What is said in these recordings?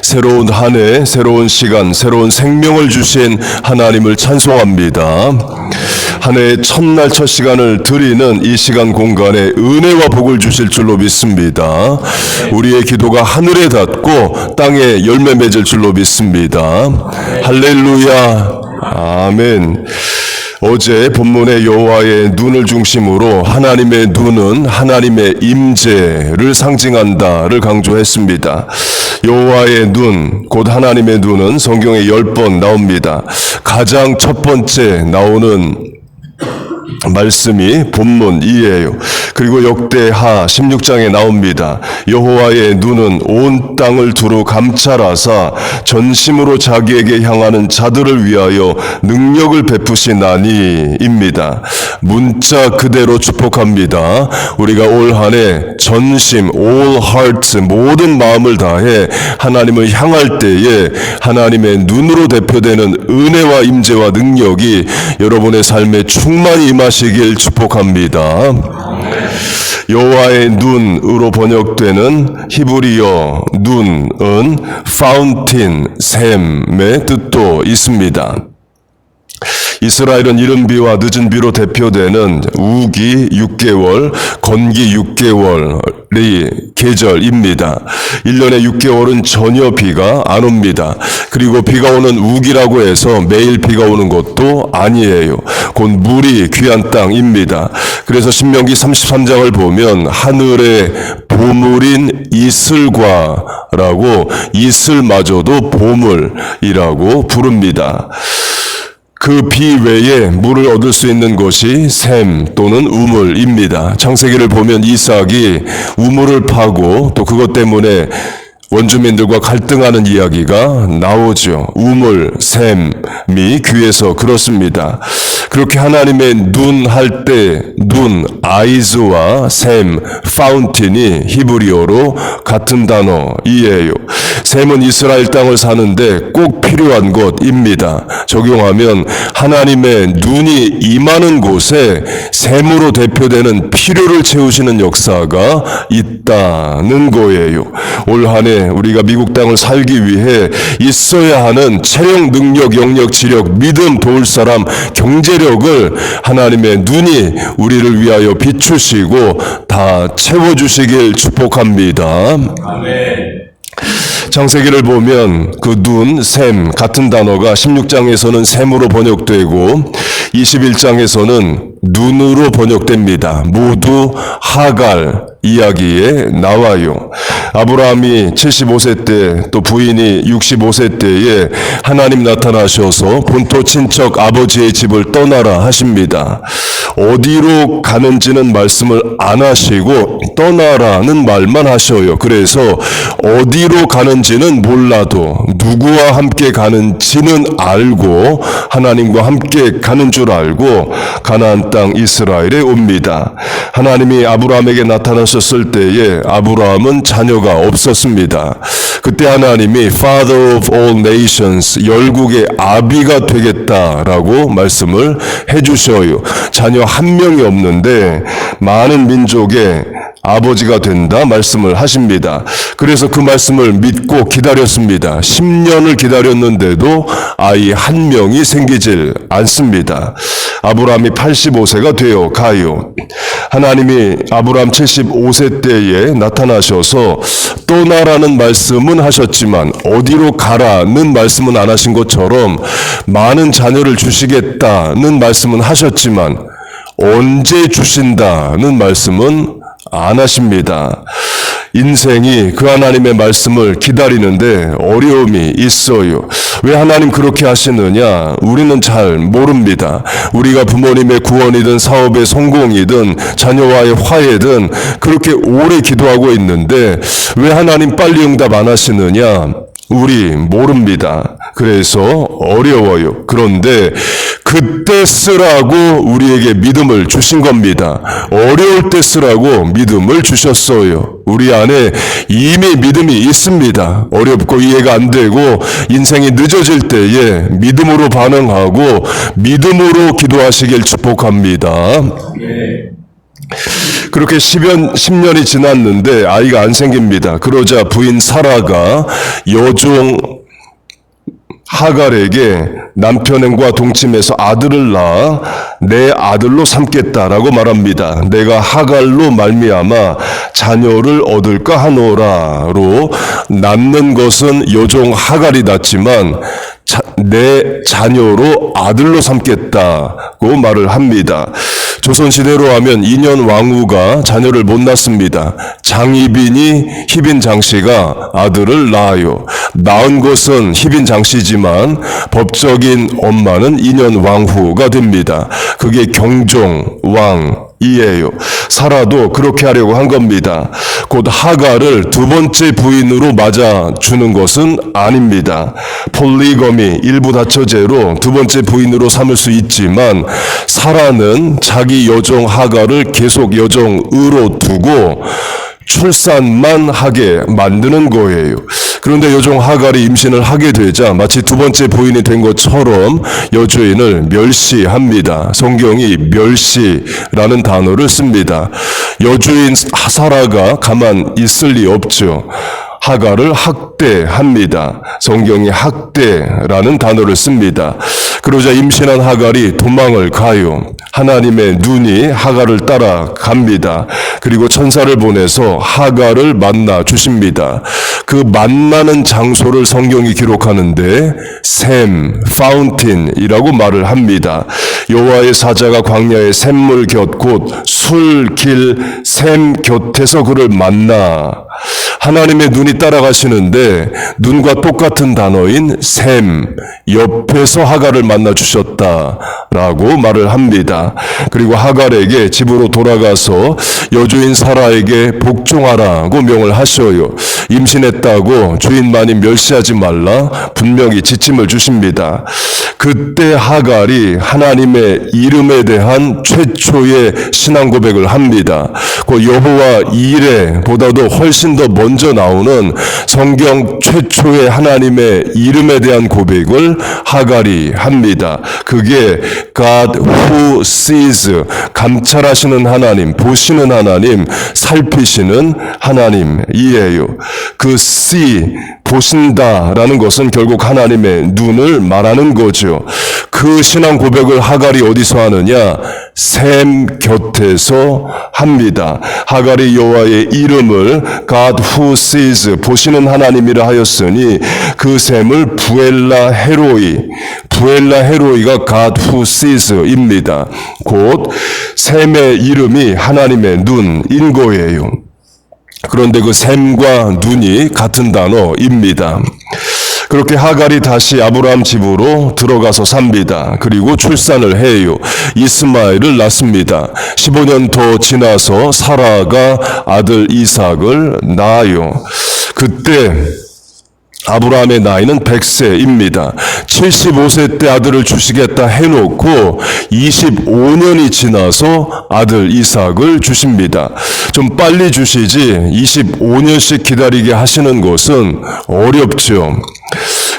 새로운 한 해, 새로운 시간, 새로운 생명을 주신 하나님을 찬송합니다. 한 해의 첫날 첫 시간을 드리는 이 시간 공간에 은혜와 복을 주실 줄로 믿습니다. 우리의 기도가 하늘에 닿고 땅에 열매 맺을 줄로 믿습니다. 할렐루야. 아멘. 어제 본문의 여호와의 눈을 중심으로 하나님의 눈은 하나님의 임재를 상징한다를 강조했습니다. 여호와의 눈, 곧 하나님의 눈은 성경에 10번 나옵니다. 가장 첫 번째 나오는 말씀이 본문이에요. 그리고 역대하 16장에 나옵니다. 여호와의 눈은 온 땅을 두루 감찰하사 전심으로 자기에게 향하는 자들을 위하여 능력을 베푸시나니입니다. 문자 그대로 축복합니다. 우리가 올 한 해 전심, all heart, 모든 마음을 다해 하나님을 향할 때에 하나님의 눈으로 대표되는 은혜와 임재와 능력이 여러분의 삶에 충만히 임하시길 축복합니다. 여호와의 눈으로 번역되는 히브리어 눈은 fountain, 샘의 뜻도 있습니다. 이스라엘은 이른 비와 늦은 비로 대표되는 우기 6개월, 건기 6개월이 계절입니다. 1년에 6개월은 전혀 비가 안 옵니다. 그리고 비가 오는 우기라고 해서 매일 비가 오는 것도 아니에요. 곧 물이 귀한 땅입니다. 그래서 신명기 33장을 보면 하늘의 보물인 이슬과라고 이슬마저도 보물이라고 부릅니다. 그 비 외에 물을 얻을 수 있는 것이 샘 또는 우물입니다. 창세기를 보면 이삭이 우물을 파고 또 그것 때문에 원주민들과 갈등하는 이야기가 나오죠. 우물, 샘이 귀해서 그렇습니다. 그렇게 하나님의 눈 할 때 눈, 아이즈와 샘, 파운틴이 히브리어로 같은 단어이에요. 샘은 이스라엘 땅을 사는데 꼭 필요한 것입니다. 적용하면 하나님의 눈이 임하는 곳에 샘으로 대표되는 필요를 채우시는 역사가 있다는 거예요. 올 한 해 우리가 미국 땅을 살기 위해 있어야 하는 체력, 능력, 영역, 지력, 믿음, 도울 사람, 경제력을 하나님의 눈이 우리를 위하여 비추시고 다 채워주시길 축복합니다. 아멘. 창세기를 보면 그 눈, 샘 같은 단어가 16장에서는 샘으로 번역되고 21장에서는 눈으로 번역됩니다. 모두 하갈 이야기에 나와요. 아브라함이 75세 때 또 부인이 65세 때에 하나님 나타나셔서 본토 친척 아버지의 집을 떠나라 하십니다. 어디로 가는지는 말씀을 안 하시고 떠나라는 말만 하셔요. 그래서 어디로 가는지는 몰라도 누구와 함께 가는지는 알고 하나님과 함께 가는 줄 알고 가나안 땅 이스라엘에 옵니다. 하나님이 아브라함에게 나타나셨을 때에 아브라함은 자녀가 없었습니다. 그때 하나님이 Father of all nations, 열국의 아비가 되겠다라고 말씀을 해주셔요. 자녀 한 명이 없는데 많은 민족의 아버지가 된다 말씀을 하십니다. 그래서 그 말씀을 믿고 기다렸습니다. 10년을 기다렸는데도 아이 한 명이 생기질 않습니다. 아브라함이 85세가 되어 가요. 하나님이 아브라함 75세 때에 나타나셔서 떠나라는 말씀은 하셨지만 어디로 가라는 말씀은 안 하신 것처럼 많은 자녀를 주시겠다는 말씀은 하셨지만 언제 주신다는 말씀은 안 하십니다. 인생이 그 하나님의 말씀을 기다리는데 어려움이 있어요. 왜 하나님 그렇게 하시느냐? 우리는 잘 모릅니다. 우리가 부모님의 구원이든 사업의 성공이든 자녀와의 화해든 그렇게 오래 기도하고 있는데 왜 하나님 빨리 응답 안 하시느냐? 우리 모릅니다. 그래서 어려워요. 그런데 그때 쓰라고 우리에게 믿음을 주신 겁니다. 어려울 때 쓰라고 믿음을 주셨어요. 우리 안에 이미 믿음이 있습니다. 어렵고 이해가 안 되고 인생이 늦어질 때에 믿음으로 반응하고 믿음으로 기도하시길 축복합니다. 그렇게 10년이 지났는데 아이가 안 생깁니다. 그러자 부인 사라가 여종 하갈에게 남편과 동침해서 아들을 낳아 내 아들로 삼겠다라고 말합니다. 내가 하갈로 말미암아 자녀를 얻을까 하노라로 낳는 것은 여종 하갈이 낳지만 내 자녀로 아들로 삼겠다고 말을 합니다. 조선시대로 하면 인현 왕후가 자녀를 못 낳습니다. 장희빈이 희빈 장씨가 아들을 낳아요. 낳은 것은 희빈 장씨지만 법적인 엄마는 인현 왕후가 됩니다. 그게 경종 왕이에요. 사라도 그렇게 하려고 한 겁니다. 곧 하갈을 두 번째 부인으로 맞아주는 것은 아닙니다. 폴리거미 일부 다처제로 두 번째 부인으로 삼을 수 있지만 사라는 자기 여종 하갈을 계속 여종으로 두고 출산만 하게 만드는 거예요. 그런데 여종 하갈이 임신을 하게 되자 마치 두 번째 부인이 된 것처럼 여주인을 멸시합니다. 성경이 멸시라는 단어를 씁니다. 여주인 사라가 가만 있을 리 없죠. 하갈을 학대합니다. 성경이 학대라는 단어를 씁니다. 그러자 임신한 하갈이 도망을 가요. 하나님의 눈이 하갈을 따라갑니다. 그리고 천사를 보내서 하갈을 만나 주십니다. 그 만나는 장소를 성경이 기록하는데 샘, 파운틴이라고 말을 합니다. 여호와의 사자가 광야의 샘물 곁 곧 술길 샘 곁에서 그를 만나 하나님의 눈이 따라가시는데 눈과 똑같은 단어인 샘 옆에서 하갈을 만나 주셨다라고 말을 합니다. 그리고 하갈에게 집으로 돌아가서 여주인 사라에게 복종하라고 명을 하셔요. 임신했다고 주인만이 멸시하지 말라 분명히 지침을 주십니다. 그때 하갈이 하나님의 이름에 대한 최초의 신앙 고백을 합니다. 그 여호와 이레보다도 훨씬 더 먼저 나오는 성경 최초의 하나님의 이름에 대한 고백을 하갈이 합니다. 그게 God who sees, 감찰하시는 하나님, 보시는 하나님, 살피시는 하나님이에요. 그 see, 보신다라는 것은 결국 하나님의 눈을 말하는 거죠. 그 신앙 고백을 하갈이 어디서 하느냐? 샘 곁에서 합니다. 하갈이 여호와의 이름을 God who sees, 보시는 하나님이라 하였으니 그 샘을 부엘라 헤로이가 God who sees입니다. 곧 샘의 이름이 하나님의 눈인 거예요. 그런데 그 샘과 눈이 같은 단어입니다. 그렇게 하갈이 다시 아브라함 집으로 들어가서 삽니다. 그리고 출산을 해요. 이스마엘을 낳습니다. 15년 더 지나서 사라가 아들 이삭을 낳아요. 그때 아브라함의 나이는 100세입니다. 75세 때 아들을 주시겠다 해놓고 25년이 지나서 아들 이삭을 주십니다. 좀 빨리 주시지 25년씩 기다리게 하시는 것은 어렵죠.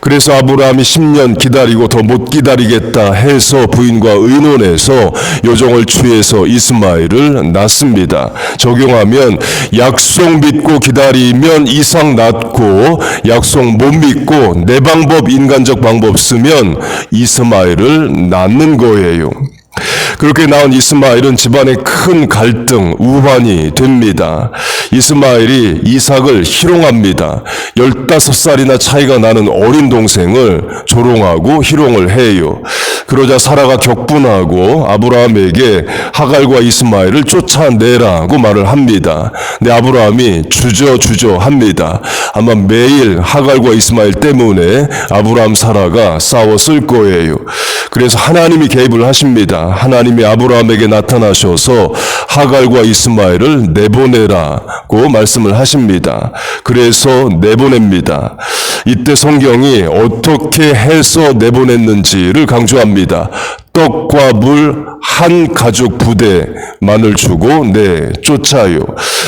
그래서 아브라함이 10년 기다리고 더 못 기다리겠다 해서 부인과 의논해서 요정을 취해서 이스마엘을 낳습니다. 적용하면 약속 믿고 기다리면 이삭 낳고 약속 못 믿고 내 방법, 인간적 방법 쓰면 이스마엘을 낳는 거예요. 그렇게 낳은 이스마엘은 집안에 큰 갈등, 우환이 됩니다. 이스마엘이 이삭을 희롱합니다. 15살이나 차이가 나는 어린 동생을 조롱하고 희롱을 해요. 그러자 사라가 격분하고 아브라함에게 하갈과 이스마엘을 쫓아내라고 말을 합니다. 근데 아브라함이 주저합니다. 아마 매일 하갈과 이스마엘 때문에 아브라함 사라가 싸웠을 거예요. 그래서 하나님이 개입을 하십니다. 하나님이 아브라함에게 나타나셔서 하갈과 이스마엘을 내보내라고 말씀을 하십니다. 그래서 내보냅니다. 이때 성경이 어떻게 해서 내보냈는지를 강조합니다. 떡과 물 한 가죽 부대만을 주고 쫓아요.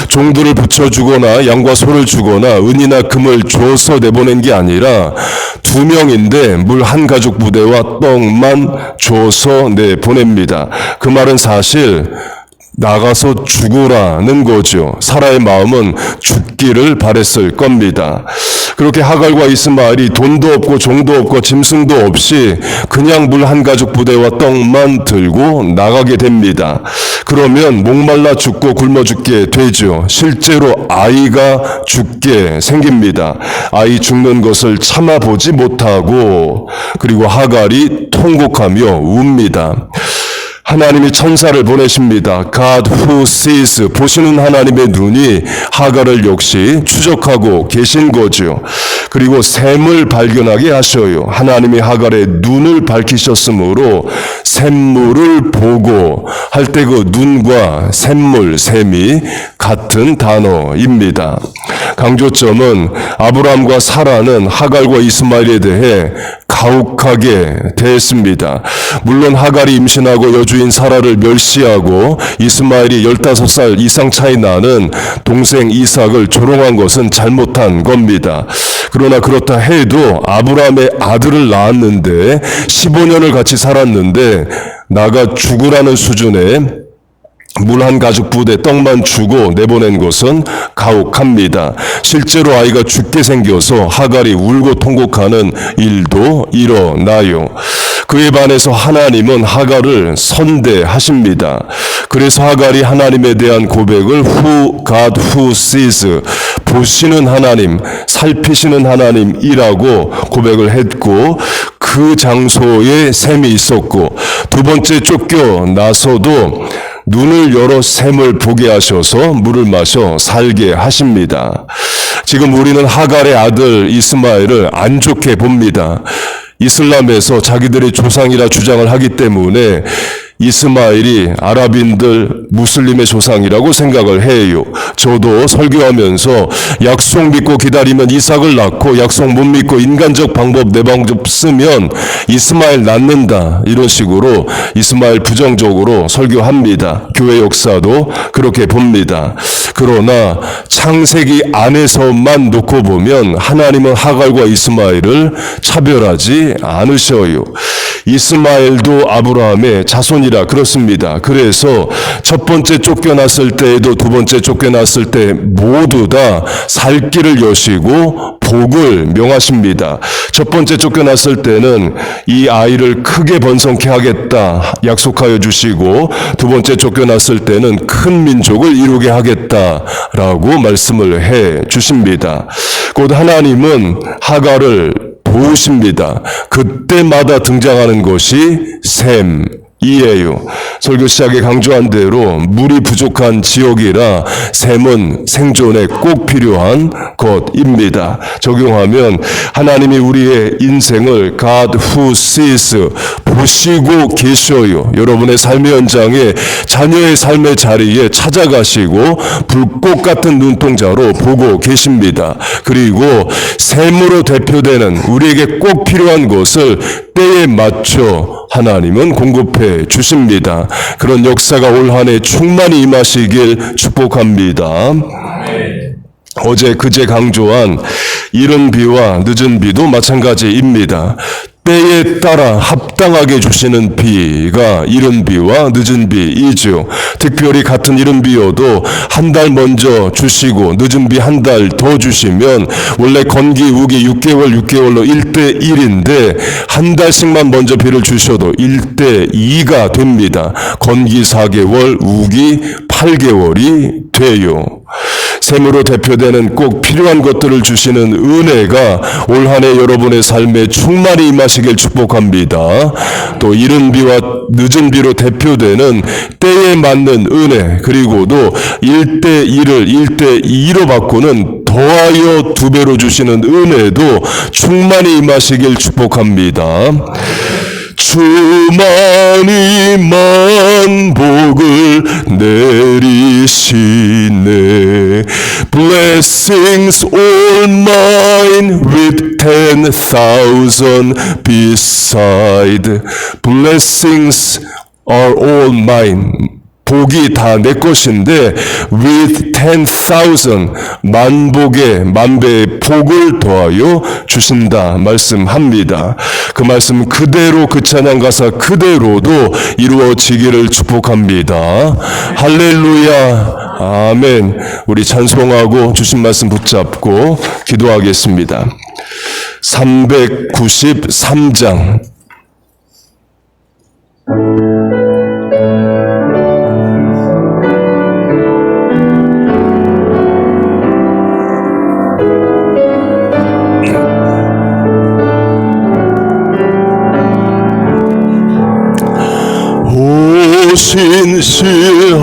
종들을 붙여주거나 양과 소를 주거나 은이나 금을 줘서 내보낸 게 아니라 2명인데 물 한 가죽 부대와 떡만 줘서 내보냅니다. 그 말은 사실 나가서 죽으라는 거죠. 사라의 마음은 죽기를 바랬을 겁니다. 그렇게 하갈과 이스마엘이 돈도 없고 종도 없고 짐승도 없이 그냥 물 한 가죽 부대와 떡만 들고 나가게 됩니다. 그러면 목말라 죽고 굶어 죽게 되죠. 실제로 아이가 죽게 생깁니다. 아이 죽는 것을 참아보지 못하고 그리고 하갈이 통곡하며 웁니다. 하나님이 천사를 보내십니다. God who sees, 보시는 하나님의 눈이 하갈을 역시 추적하고 계신 거죠. 그리고 샘을 발견하게 하셔요. 하나님이 하갈의 눈을 밝히셨으므로 샘물을 보고 할 때 그 눈과 샘물, 샘이 같은 단어입니다. 강조점은 아브라함과 사라는 하갈과 이스마엘에 대해 가혹하게 대했습니다. 물론 하갈이 임신하고 여주인 사라를 멸시하고 이스마엘이 15살 이상 차이 나는 동생 이삭을 조롱한 것은 잘못한 겁니다. 그러나 그렇다 해도 아브라함의 아들을 낳았는데 15년을 같이 살았는데 나가 죽으라는 수준의 물 한 가죽 부대 떡만 주고 내보낸 것은 가혹합니다. 실제로 아이가 죽게 생겨서 하갈이 울고 통곡하는 일도 일어나요. 그에 반해서 하나님은 하갈을 선대하십니다. 그래서 하갈이 하나님에 대한 고백을 God who sees, 보시는 하나님, 살피시는 하나님이라고 고백을 했고 그 장소에 샘이 있었고 두 번째 쫓겨나서도 눈을 열어 샘을 보게 하셔서 물을 마셔 살게 하십니다. 지금 우리는 하갈의 아들 이스마엘을 안 좋게 봅니다. 이슬람에서 자기들의 조상이라 주장을 하기 때문에 이스마엘이 아랍인들 무슬림의 조상이라고 생각을 해요. 저도 설교하면서 약속 믿고 기다리면 이삭을 낳고 약속 못 믿고 인간적 방법 내 방법 쓰면 이스마엘 낳는다, 이런 식으로 이스마엘 부정적으로 설교합니다. 교회 역사도 그렇게 봅니다. 그러나 창세기 안에서만 놓고 보면 하나님은 하갈과 이스마엘을 차별하지 않으셔요. 이스마엘도 아브라함의 자손이라 그렇습니다. 그래서 첫 번째 쫓겨났을 때에도 두 번째 쫓겨났을 때 모두 다 살 길을 여시고 복을 명하십니다. 첫 번째 쫓겨났을 때는 이 아이를 크게 번성케 하겠다 약속하여 주시고 두 번째 쫓겨났을 때는 큰 민족을 이루게 하겠다라고 말씀을 해 주십니다. 곧 하나님은 하갈을 도우십니다. 그때마다 등장하는 것이 샘이에요. 설교 시작에 강조한 대로 물이 부족한 지역이라 샘은 생존에 꼭 필요한 것입니다. 적용하면 하나님이 우리의 인생을 God who sees, 보시고 계셔요. 여러분의 삶의 현장에 자녀의 삶의 자리에 찾아가시고 불꽃 같은 눈동자로 보고 계십니다. 그리고 샘으로 대표되는 우리에게 꼭 필요한 것을 때에 맞춰 하나님은 공급해 주십니다. 그런 역사가 올 한 해 충만히 임하시길 축복합니다. 어제 그제 강조한 이른 비와 늦은 비도 마찬가지입니다. 때에 따라 합당하게 주시는 비가 이른 비와 늦은 비이죠. 특별히 같은 이른 비여도 한 달 먼저 주시고 늦은 비 한 달 더 주시면 원래 건기 우기 6개월로 1대1인데 한 달씩만 먼저 비를 주셔도 1대2가 됩니다. 건기 4개월, 우기 8개월이 돼요. 샘으로 대표되는 꼭 필요한 것들을 주시는 은혜가 올 한 해 여러분의 삶에 충만히 임하시길 축복합니다. 또 이른 비와 늦은 비로 대표되는 때에 맞는 은혜, 그리고도 1대1을 1대2로 바꾸는 더하여 2배로 주시는 은혜도 충만히 임하시길 축복합니다. 주만이 만복을 내리시네. Blessings all mine with 10,000 beside. Blessings are all mine. 복이 다 내 것인데 with 10,000 만배의 복을 더하여 주신다 말씀합니다. 그 말씀 그대로 그 찬양 가사 그대로도 이루어지기를 축복합니다. 할렐루야. 아멘. 우리 찬송하고 주신 말씀 붙잡고 기도하겠습니다. 393장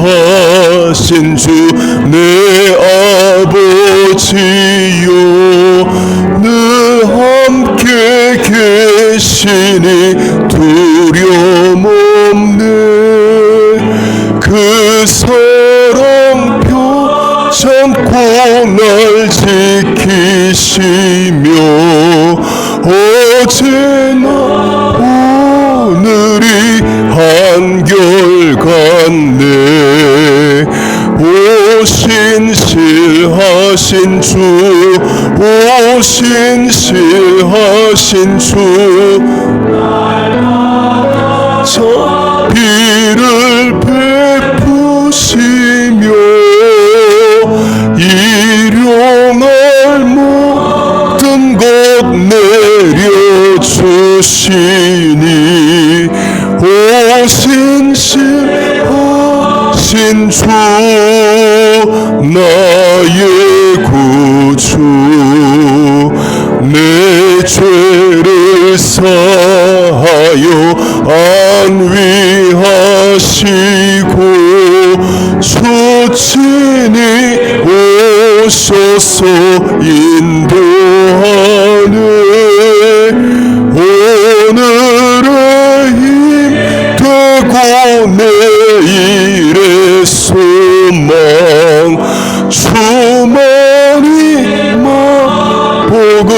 신실하신 주 내 아버지요 늘 함께 계시니 두려움 없네 그 사랑 편찮고 날 지키시며 어제나 오늘이 한결같네 오 신실하신 주 오 신실하신 주 자비를 베푸시며 일용할 모든 것 내려주시니 오 신실하신 주 나의 구주 내 죄를 사하여 안위하시고 수친히 오셔서 인도하네 오늘의 힘 되고 내일의 소망 주만이 복을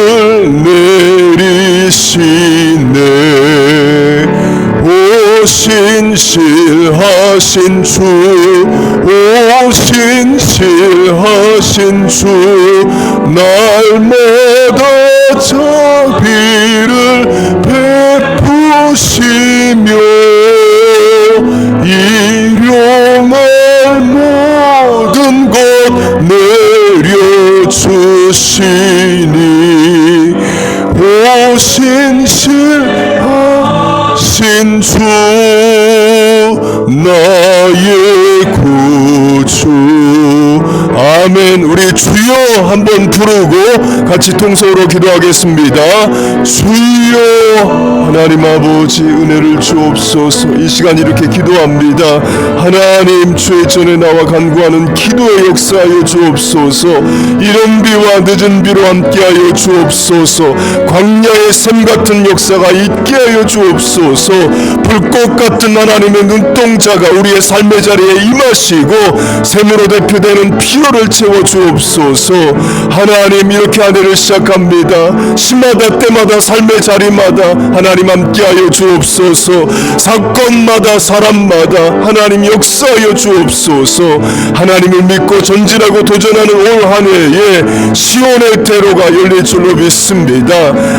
내리시네 오 신실하신 주 오 신실하신 주 날마다 자비를 베푸시며 일용할 모든 것 내려주시니 오 신실하신 주 나의 구주 아멘. 우리 주여 한번 부르고 같이 통성으로 기도하겠습니다. 주여 하나님 아버지 은혜를 주옵소서. 이 시간 이렇게 기도합니다. 하나님 주의 전에 나와 간구하는 기도의 역사하여 주옵소서. 이른 비와 늦은 비로 함께하여 주옵소서. 광야의 샘 같은 역사가 있게 하여 주옵소서. 불꽃 같은 하나님의 눈동자가 우리의 삶의 자리에 임하시고 샘으로 대표되는 필요를 채워 주옵소서. 하나님 이렇게 한 해를 시작합니다. 시마다 때마다 삶의 자리마다 하나님 함께하여 주옵소서. 사건마다 사람마다 하나님 역사하여 주옵소서. 하나님을 믿고 전진하고 도전하는 올 한 해에 시온의 대로가 열릴 줄로 믿습니다.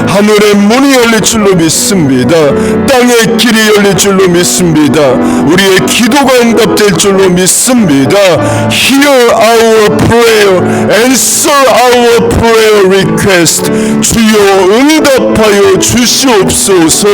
하늘의 문이 열릴 줄로 믿습니다. 땅의 길이 열릴 줄로 믿습니다. 우리의 기도가 응답될 줄로 믿습니다. Hear our prayer, answer our prayer request. 주여 응답하여 주시옵소서.